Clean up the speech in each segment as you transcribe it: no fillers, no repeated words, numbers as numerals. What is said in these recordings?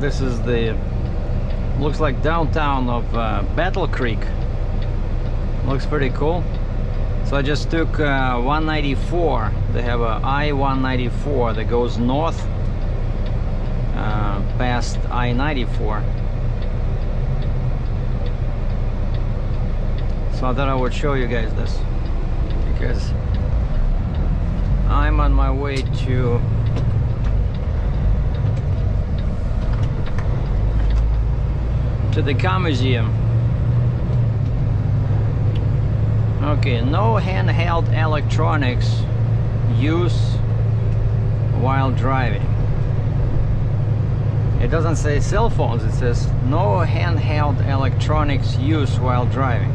This is the, looks like downtown of Battle Creek. Looks pretty cool. So I just took 194. They have a I-194 that goes north past I-94. So I thought I would show you guys this because I'm on my way to the car museum. Okay, no handheld electronics use while driving. It doesn't say cell phones, it says no handheld electronics use while driving.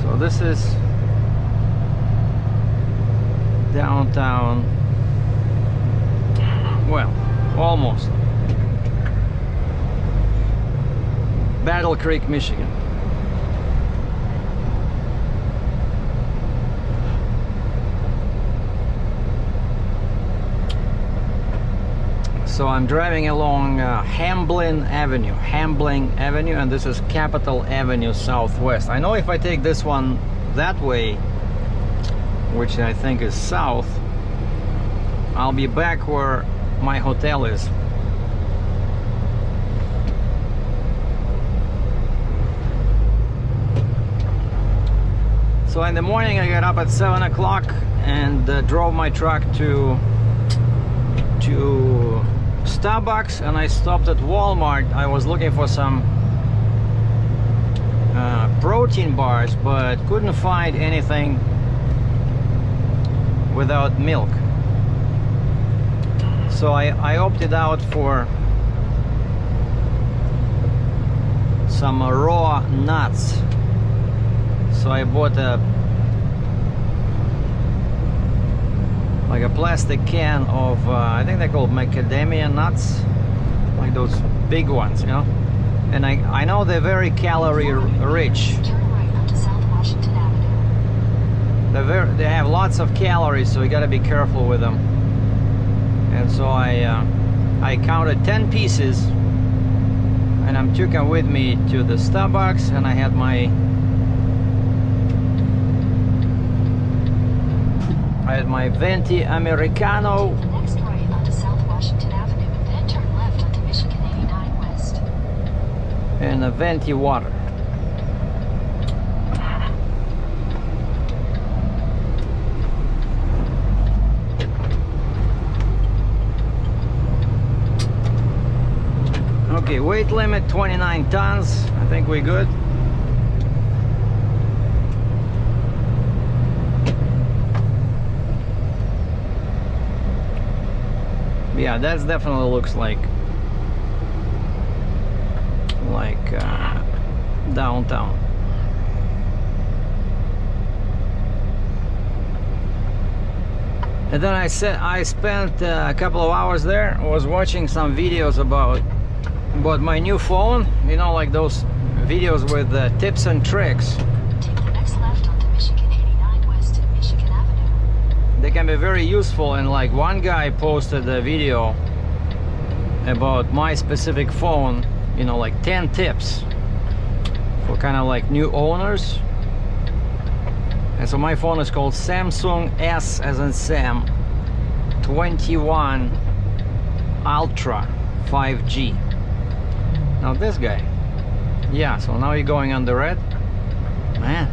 So this is downtown, well, almost Battle Creek, Michigan. So I'm driving along Hamblin Avenue, and this is Capitol Avenue Southwest. I know if I take this one that way, which I think is south, I'll be back where my hotel is. So in the morning I got up at 7 o'clock and drove my truck to Starbucks, and I stopped at Walmart. I was looking for some protein bars, but couldn't find anything without milk. So I opted out for some raw nuts. So I bought a plastic can of I think they're called macadamia nuts, like those big ones, you know. And I know they're very calorie rich. Turn right onto South Washington Avenue. They have lots of calories, so you got to be careful with them. And so I counted 10 pieces, and I took them with me to the Starbucks, and I had my venti americano. Take the next right onto South Washington Avenue, then turn left onto Michigan 89 West. And a venti water. Okay, weight limit 29 tons. I think we're good. Yeah, that definitely looks like downtown. And then I spent a couple of hours there. I was watching some videos about my new phone, you know, like those videos with tips and tricks. Take the next left onto Michigan 89 West and Michigan Avenue. They can be very useful, and like one guy posted a video about my specific phone, you know, like 10 tips for kind of like new owners. And so my phone is called Samsung S as in Sam 21 Ultra 5G. Now this guy, yeah, so now you're going on the red, man.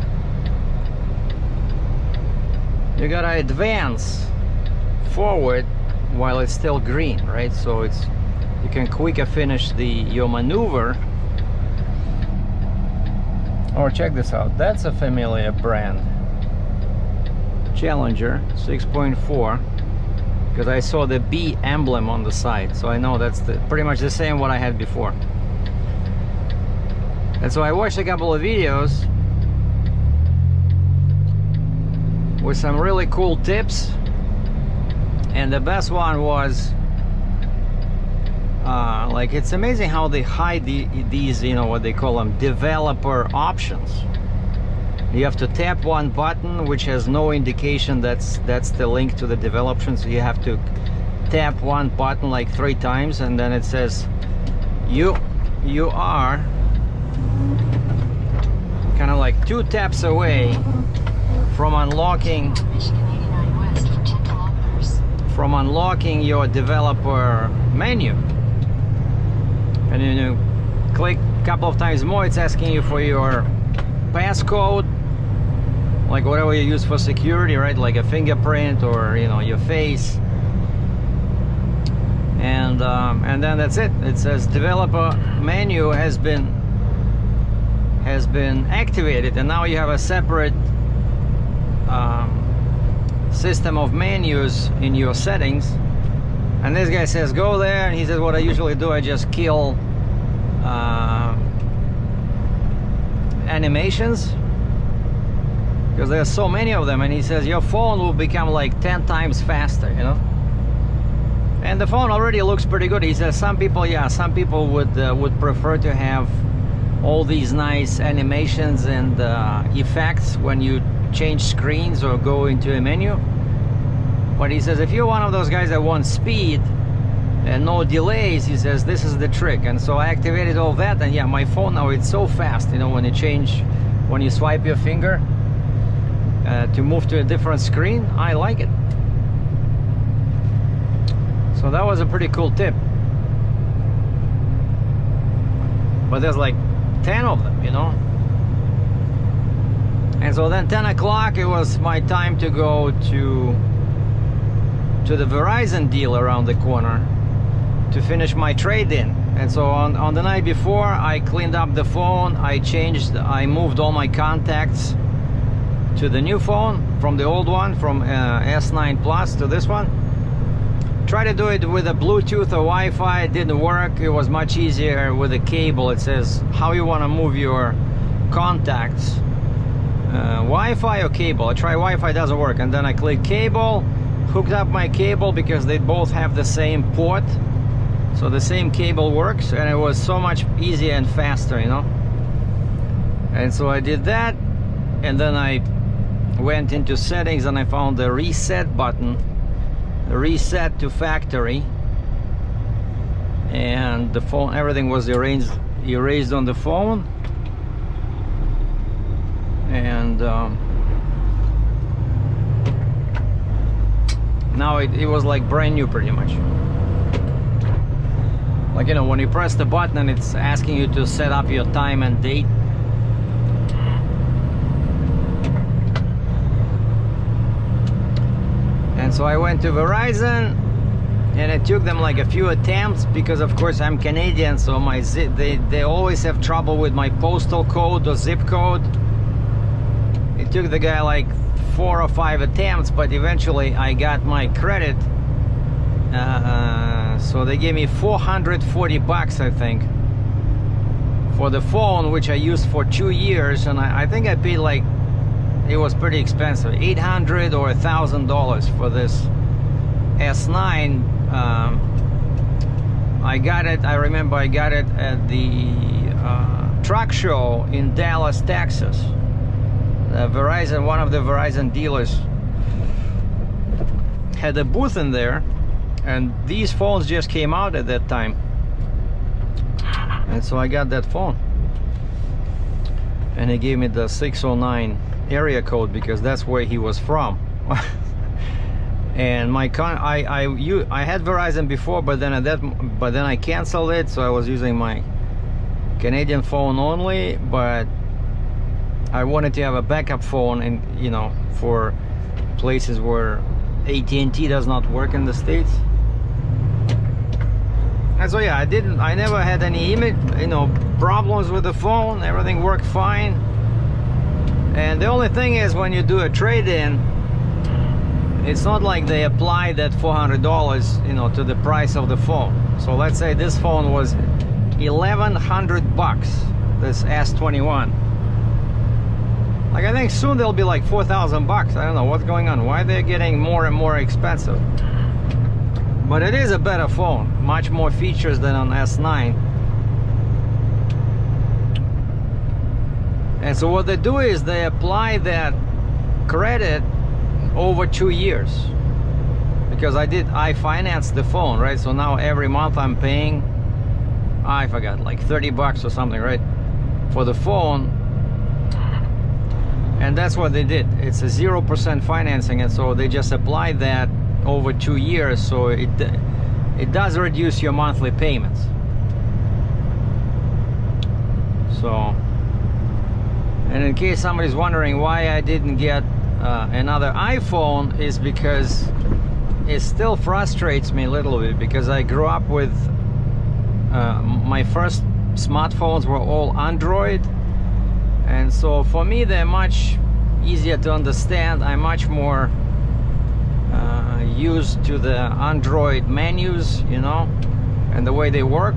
You gotta advance forward while it's still green, right? So you can quicker finish your maneuver. Or check this out, that's a familiar brand, Challenger 6.4, because I saw the B emblem on the side, so I know that's pretty much the same what I had before. And so I watched a couple of videos with some really cool tips, and the best one was like, it's amazing how they hide these, you know, what they call them, developer options. You have to tap one button which has no indication that's the link to the development, so you have to tap one button like 3 times, and then it says you are kind of like 2 taps away from unlocking Michigan 89 west for 10 kilometers. from unlocking your developer menu. And then you click a couple of times more, it's asking you for your passcode, like whatever you use for security, right? Like a fingerprint or, you know, your face. And then that's it. It says developer menu has been activated, and now you have a separate system of menus in your settings. And this guy says go there, and he says what I usually do, I just kill animations because there's so many of them, and he says your phone will become like 10 times faster, you know. And the phone already looks pretty good. He says some people would prefer to have all these nice animations and effects when you change screens or go into a menu. But he says if you're one of those guys that want speed and no delays, he says this is the trick. And so I activated all that, and yeah, my phone now, it's so fast, you know, when you swipe your finger to move to a different screen. I like it. So that was a pretty cool tip. But there's like 10 of them, you know. And so then 10 o'clock, it was my time to go to the Verizon deal around the corner to finish my trade-in. And so on the night before, I cleaned up the phone, I moved all my contacts to the new phone from the old one, from S9 Plus to this one. Try to do it with a Bluetooth or Wi-Fi. It didn't work. It was much easier with a cable. It says how you want to move your contacts, Wi-Fi or cable. I try Wi-Fi, doesn't work, and then I click cable, hooked up my cable because they both have the same port, so the same cable works, and it was so much easier and faster, you know. And so I did that, and then I went into settings and I found the reset button, reset to factory, and the phone, everything was erased on the phone. And now it was like brand new pretty much. Like, you know, when you press the button and it's asking you to set up your time and date. And so I went to Verizon, and it took them like a few attempts because of course I'm Canadian, so my they always have trouble with my postal code or zip code. It took the guy like 4 or 5 attempts, but eventually I got my credit. So they gave me $440, I think, for the phone, which I used for 2 years, and I think I paid like, it was pretty expensive, $800 or $1,000 for this S9. I got it, I remember I got it at the truck show in Dallas, Texas. Verizon, one of the Verizon dealers had a booth in there, and these phones just came out at that time, and so I got that phone, and he gave me the 609 area code because that's where he was from. And my I had Verizon before, but then I canceled it, so I was using my Canadian phone only. But I wanted to have a backup phone, and you know, for places where AT&T does not work in the States. And so yeah, I never had any problems with the phone. Everything worked fine. And the only thing is, when you do a trade-in, it's not like they apply that $400, you know, to the price of the phone. So let's say this phone was $1,100, this S21. Like, I think soon they'll be like $4,000. I don't know what's going on, why they're getting more and more expensive. But it is a better phone, much more features than on S9. And so what they do is they apply that credit over 2 years. because I financed the phone, right? So now every month I'm paying, I forgot, like 30 bucks or something, right, for the phone. And that's what they did. It's a 0% financing, and so they just applied that over 2 years, so it does reduce your monthly payments. So, and in case somebody's wondering why I didn't get another iPhone, is because it still frustrates me a little bit, because I grew up with my first smartphones were all Android, and so for me they're much easier to understand. I'm much more used to the Android menus, you know, and the way they work.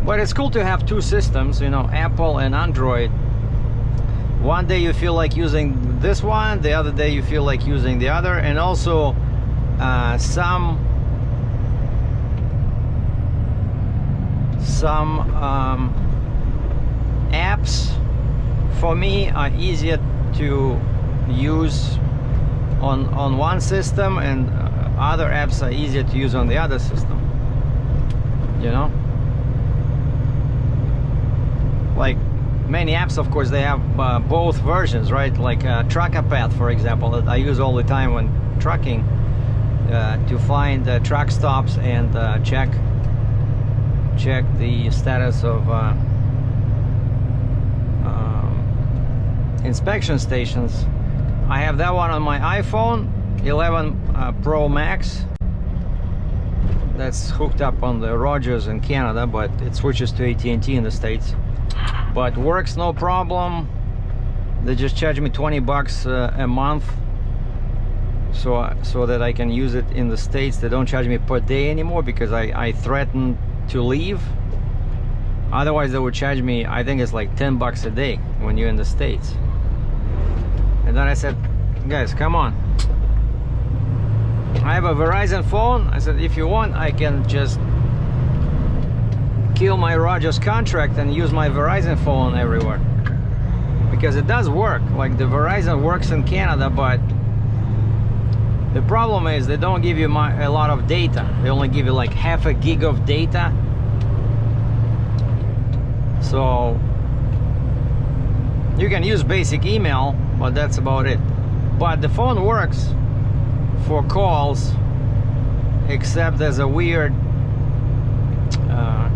But it's cool to have two systems, you know, Apple and Android. One day you feel like using this one, the other day you feel like using the other. And also some apps for me are easier to use on one system, and other apps are easier to use on the other system, you know. Like many apps, of course, they have both versions, right? Like Tracker Path, for example, that I use all the time when trucking, to find truck stops and check the status of inspection stations. I have that one on my iPhone 11 Pro Max. That's hooked up on the Rogers in Canada, but it switches to AT&T in the States. But works no problem. They just charge me 20 bucks a month, so that I can use it in the States. They don't charge me per day anymore, because I threatened to leave. Otherwise they would charge me, I think it's like 10 bucks a day when you're in the States. And then I said, guys, come on, I have a Verizon phone. I said, if you want, I can just kill my Rogers contract and use my Verizon phone everywhere, because it does work. Like the Verizon works in Canada, but the problem is they don't give you a lot of data. They only give you like half a gig of data. So you can use basic email, but that's about it. But the phone works for calls, except there's a weird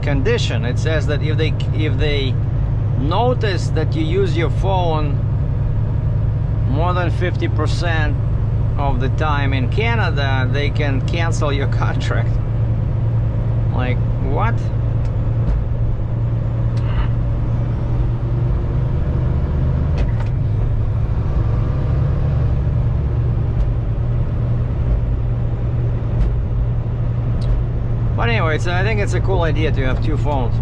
condition. It says that if they notice that you use your phone more than 50% of the time in Canada, they can cancel your contract. Like, what? But anyway, I think it's a cool idea to have two phones.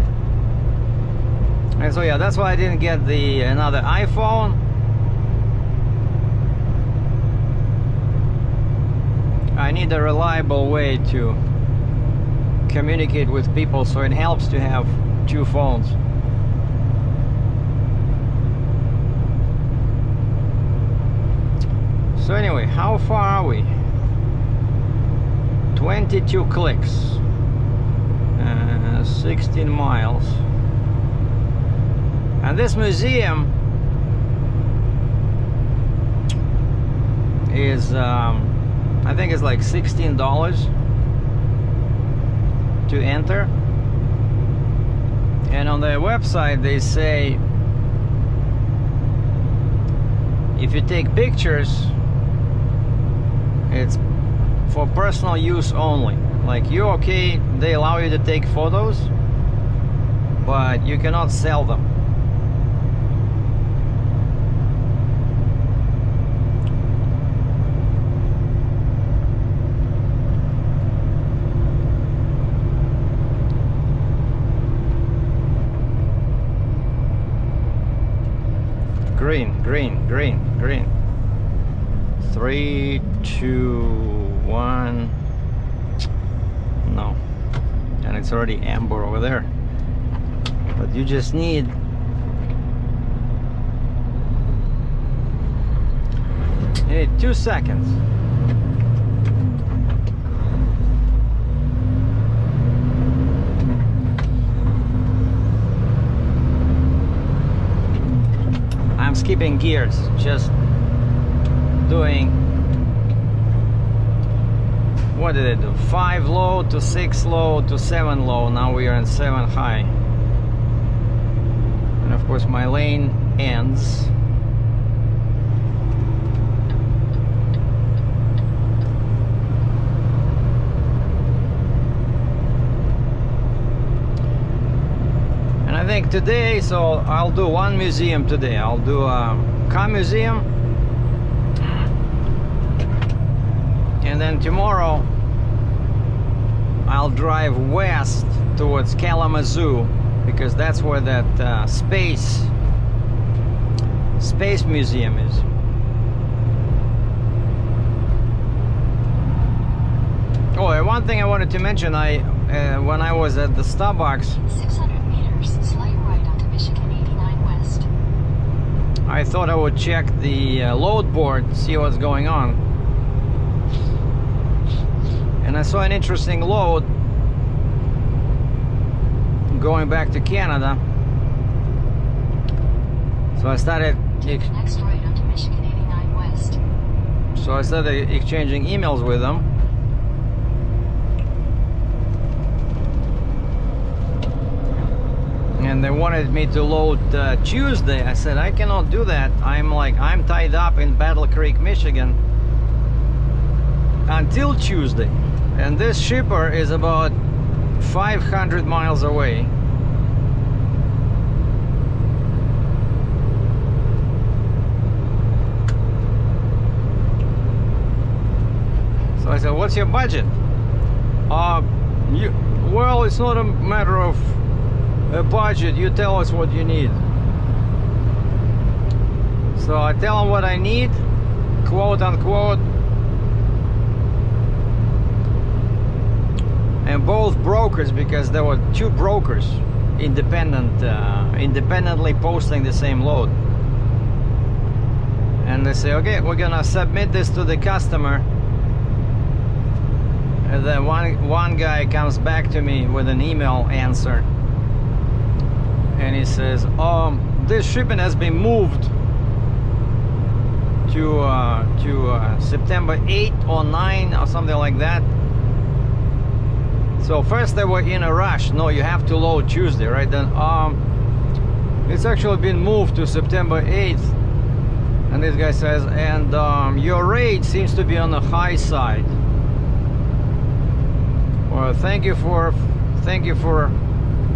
And so yeah, that's why I didn't get another iPhone. I need a reliable way to communicate with people, so it helps to have two phones. So anyway, how far are we? 22 clicks. 16 miles. And this museum is I think it's like $16 to enter, and on their website they say if you take pictures, it's for personal use only. Like, you're okay, they allow you to take photos, but you cannot sell them. Green, green, green, green. 3, 2, 1. No. And it's already amber over there. But you just need you need 2 seconds. I'm skipping gears, just doing, what did I do? 5 low to 6 low to 7 low. Now we are in 7 high. And of course my lane ends. And I think today, so I'll do one museum today. I'll do a car museum. And then tomorrow I'll drive west towards Kalamazoo, because that's where that space museum is. Oh, and one thing I wanted to mention, when I was at the Starbucks, 600 meters, slight right onto Michigan 89 West. I thought I would check the load board, see what's going on. And I saw an interesting load going back to Canada. So I started Next right onto Michigan 89 West. So I started exchanging emails with them. And they wanted me to load Tuesday. I said I cannot do that. I'm tied up in Battle Creek, Michigan until Tuesday. And this shipper is about 500 miles away. So I said, what's your budget? Well, it's not a matter of a budget. You tell us what you need. So I tell them what I need, quote unquote. And both brokers, because there were 2 brokers independently posting the same load. And they say, okay, we're gonna submit this to the customer. And then one guy comes back to me with an email answer, and he says, this shipment has been moved to September 8 or 9 or something like that. So first they were in a rush. No, you have to load Tuesday, right? Then it's actually been moved to September 8th. And this guy says, and your rate seems to be on the high side. Well, thank you for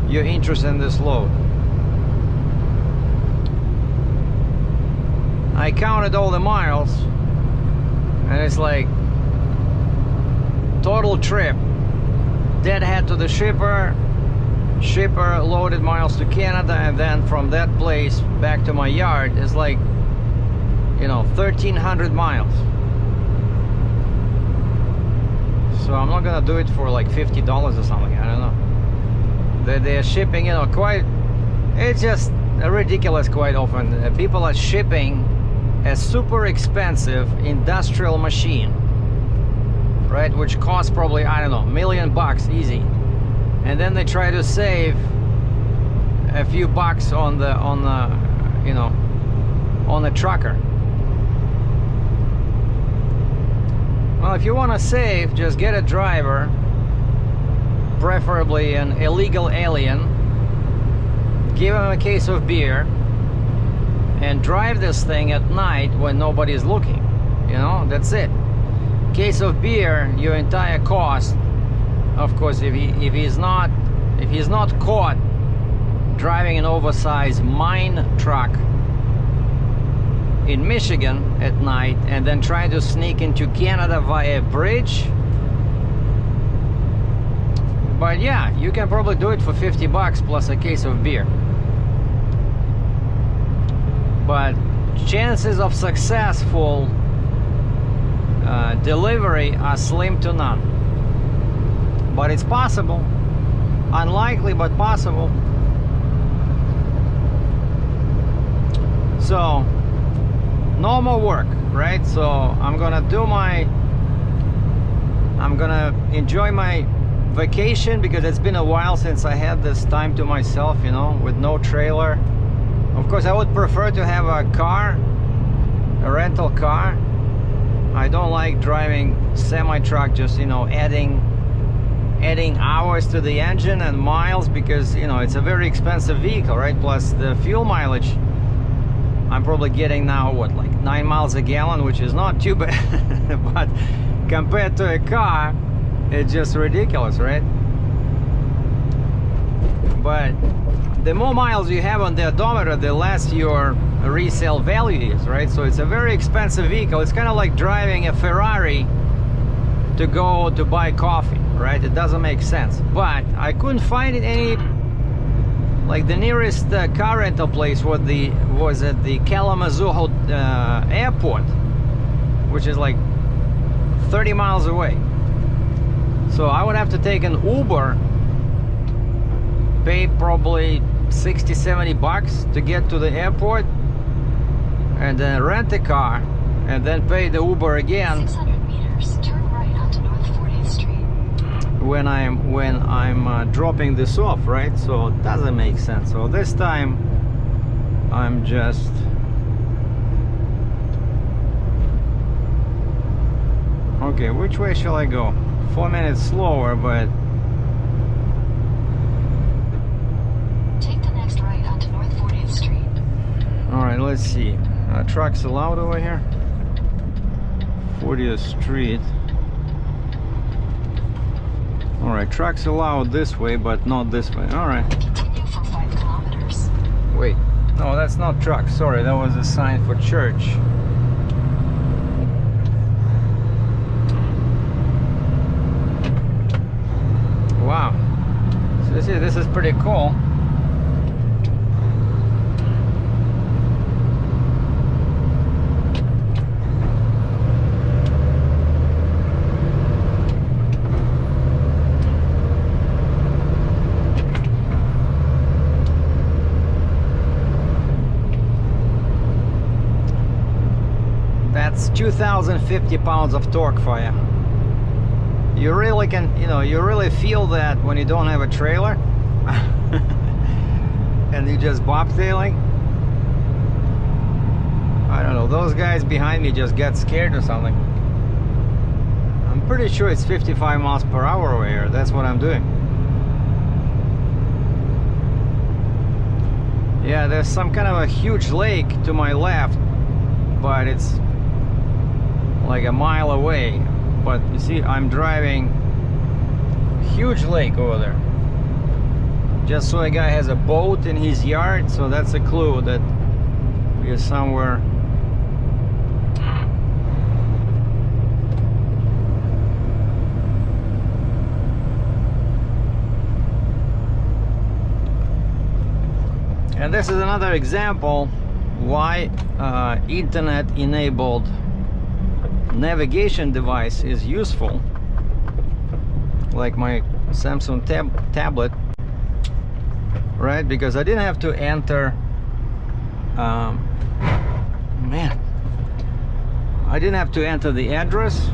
your interest in this load. I counted all the miles, and it's like total trip. Deadhead to the shipper loaded miles to Canada, and then from that place back to my yard is like, 1,300 miles. So I'm not gonna do it for like $50 or something. I don't know. They're shipping, it's just ridiculous quite often. People are shipping a super expensive industrial machine, right, which costs probably, I don't know, $1 million easy, and then they try to save a few bucks on the trucker. Well, if you want to save, just get a driver, preferably an illegal alien, give him a case of beer, and drive this thing at night when nobody's looking. That's it. Case of beer, your entire cost. Of course, if he's not caught driving an oversized mine truck in Michigan at night and then trying to sneak into Canada via bridge. But yeah, you can probably do it for $50 plus a case of beer. But chances of successful delivery are slim to none. But it's possible. Unlikely, but possible. So no more work, right? So I'm gonna enjoy my vacation, because it's been a while since I had this time to myself, with no trailer, Of course, I would prefer to have a car, a rental car. I don't like driving semi-truck, just, you know, adding hours to the engine and miles, because, you know, it's a very expensive vehicle, right? Plus the fuel mileage, I'm probably getting now, what, like 9 miles a gallon, which is not too bad. But compared to a car, it's just ridiculous, right? But the more miles you have on the odometer, the less your resale value is, right? So it's a very expensive vehicle. It's kind of like driving a Ferrari to go to buy coffee, right? It doesn't make sense. But I couldn't find it any, like the nearest car rental place was at the Kalamazoo airport, which is like 30 miles away. So I would have to take an Uber, pay probably 60-70 bucks to get to the airport, and then rent a car, and then pay the Uber again 600 meters, turn right onto North 40th Street. when I'm dropping this off, right? So it doesn't make sense. So this time I'm just okay. Which way shall I go? 4 minutes slower, but Take the next right onto North 40th Street. all right, let's see. Trucks allowed over here. 40th Street. All right, trucks allowed this way, but not this way. All right. Continue for 5 kilometers. Wait, no, that's not truck. Sorry, that was a sign for church. Wow. So this is pretty cool. That's 2,050 pounds of torque for you. You really can, you know, you really feel that when you don't have a trailer and you just bobtailing. I don't know, those guys behind me just get scared or something. I'm pretty sure it's 55 miles per hour over here. That's what I'm doing. Yeah, there's some kind of a huge lake to my left, but it's like a mile away. But you see, I'm driving huge lake over there. Just so a guy has a boat in his yard, so that's a clue that we are somewhere. And this is another example why internet enabled navigation device is useful, like my Samsung tablet, right? Because I didn't have to enter I didn't have to enter the address.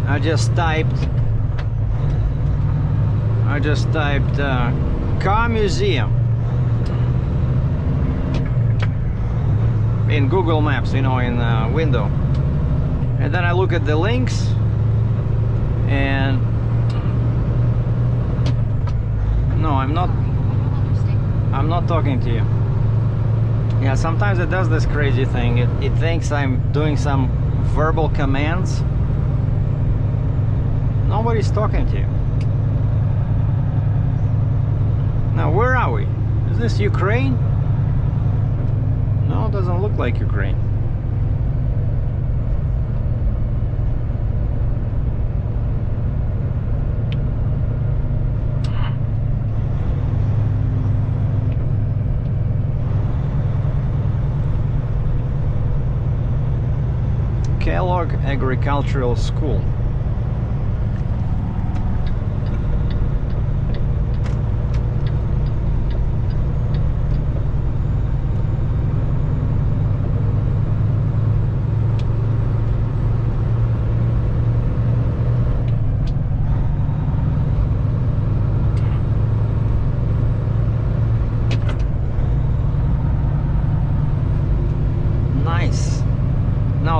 I just typed car museum in Google Maps, you know, in window, and then I look at the links, and no, I'm not talking to you. Yeah, sometimes it does this crazy thing. It thinks I'm doing some verbal commands. Nobody's talking to you. Now, where are we? Is this Ukraine? No, it doesn't look like Ukraine. Kellogg Agricultural School.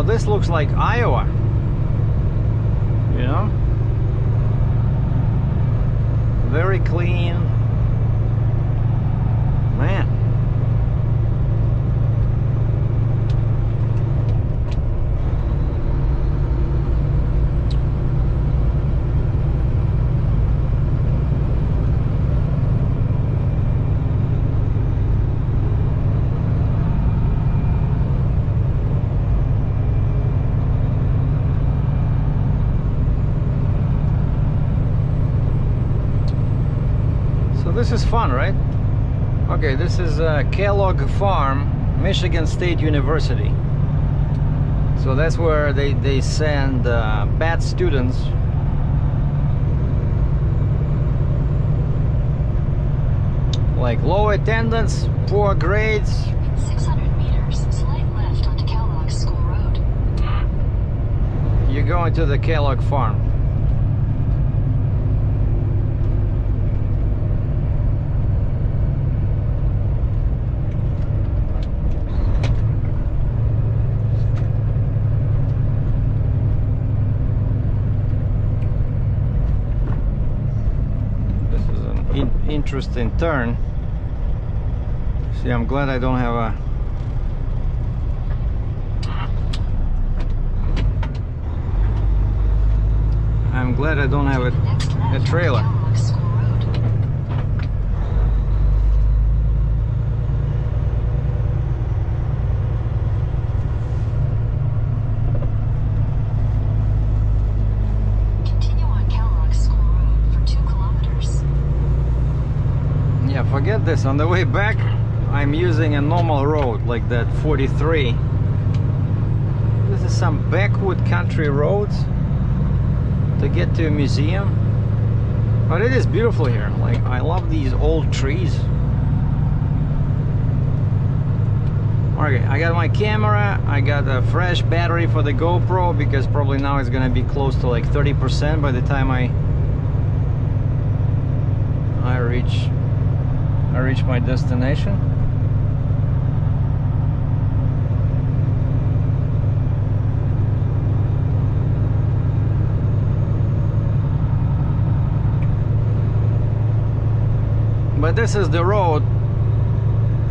Now this looks like Iowa, you know, very clean, man. This is fun, right? Okay, this is Kellogg Farm, Michigan State University. So that's where they send bad students. Like low attendance, poor grades. 600 meters, slight left onto Kellogg School Road. You're going to the Kellogg Farm. Interesting turn. See, I'm glad I don't have a trailer. Continue on Kellogg School Road for 2 kilometers. Yeah, forget this. On the way back, I'm using a normal road like that 43. This is some backwood country roads to get to a museum. But it is beautiful here. Like, I love these old trees. Okay, I got my camera. I got a fresh battery for the GoPro because probably now it's gonna be close to like 30% by the time I reach my destination. But this is the road,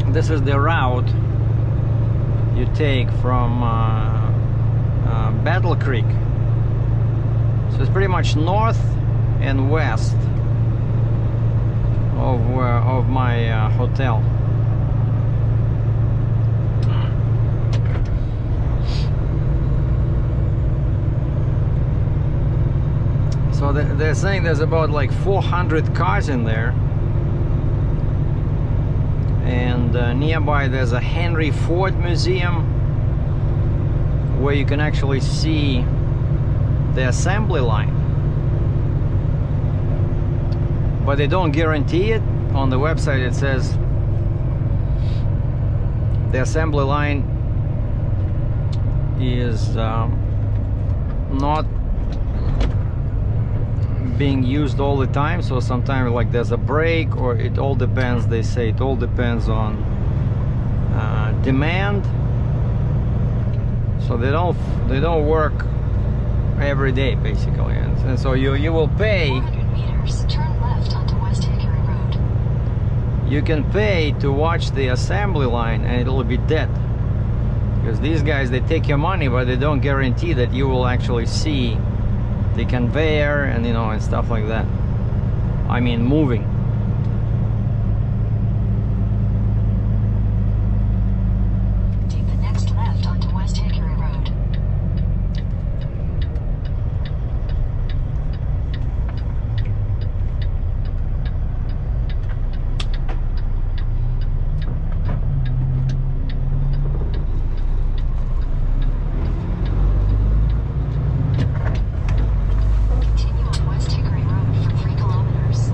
this is the route you take from Battle Creek. So it's pretty much north and west of my hotel. So they're saying there's about like 400 cars in there. And nearby there's a Henry Ford Museum where you can actually see the assembly line. But they don't guarantee it. On the website it says the assembly line is not being used all the time, so sometimes like there's a break, or it all depends. They say it all depends on demand, so they don't work every day basically, and so you will pay. 400 meters, turn left onto West Hickory Road. You can pay to watch the assembly line and it'll be dead, because these guys, they take your money, but they don't guarantee that you will actually see the conveyor and and stuff like that. I mean, moving. Take the next left onto West Hickory Road. Continue on West Hickory Road for 3 kilometers.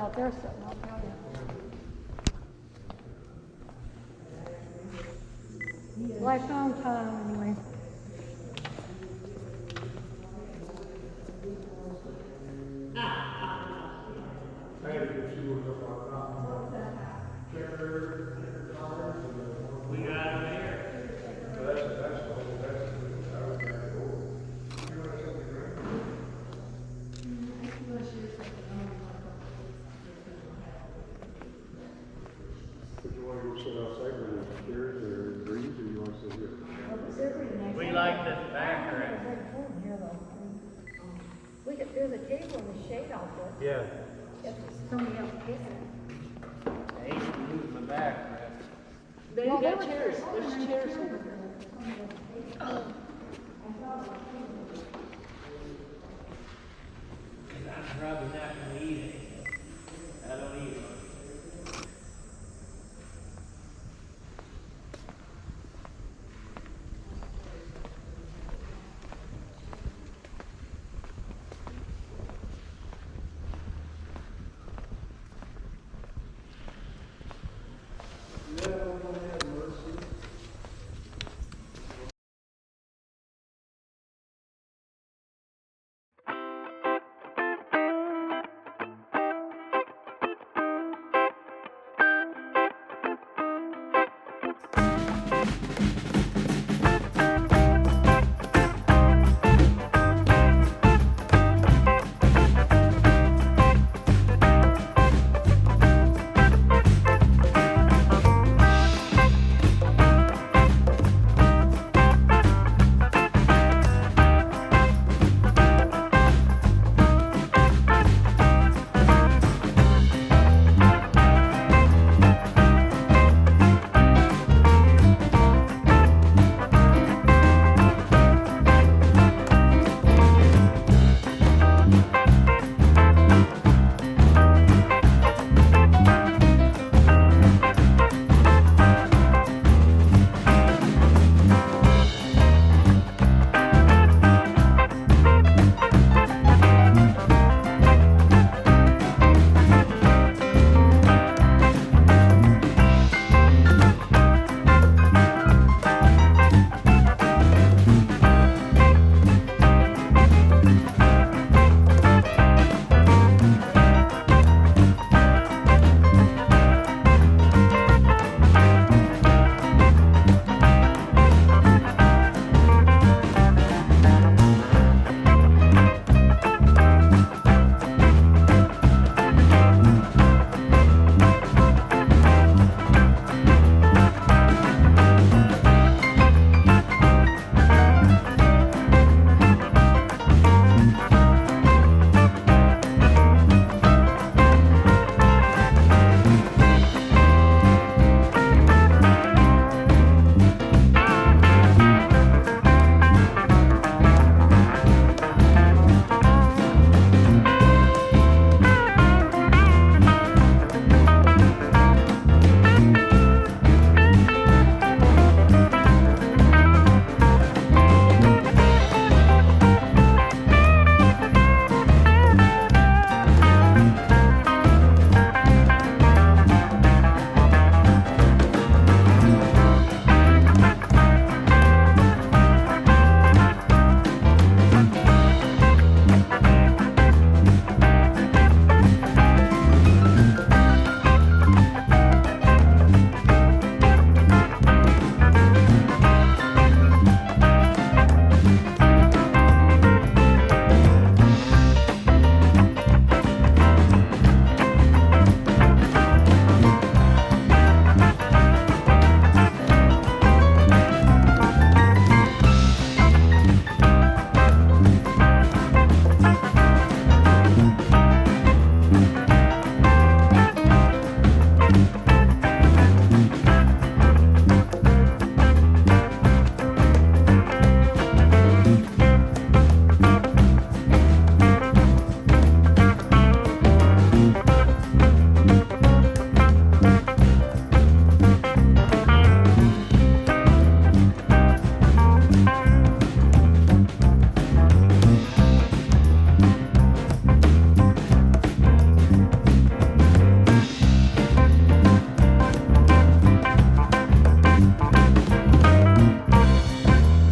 out there sitting, I'll tell you. Lifelong time, anyway. We got him here. If you want to go sit outside where there's chairs or breeze, or you want to sit here? We like this back, right? We could do the table in the shade out there. Yeah. If somebody else gets it. I hate to lose my back, right? They got chairs, there's chairs over there. I'm probably not gonna eat it. I don't eat it.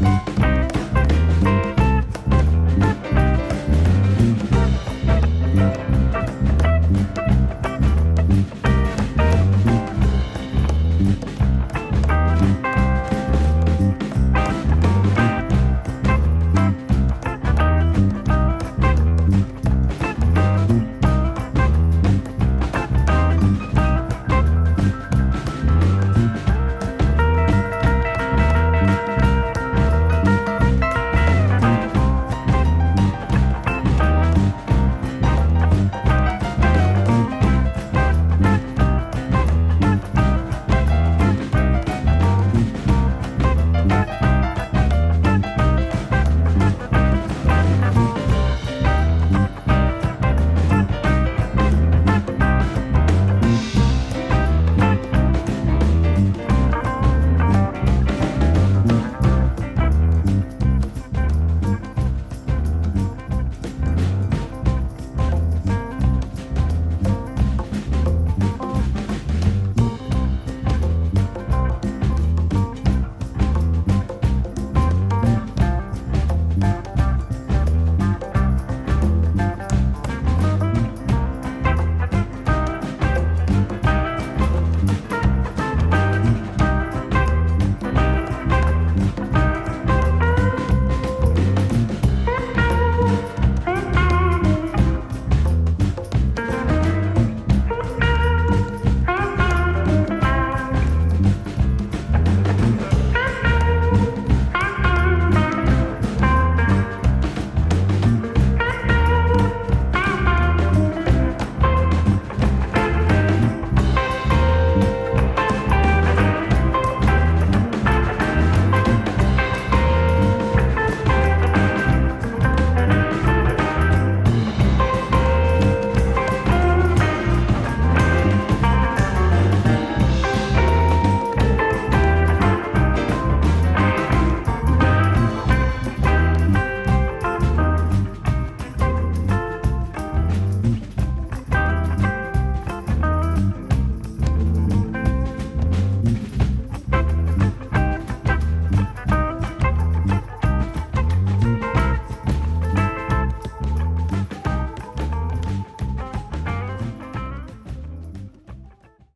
Bye.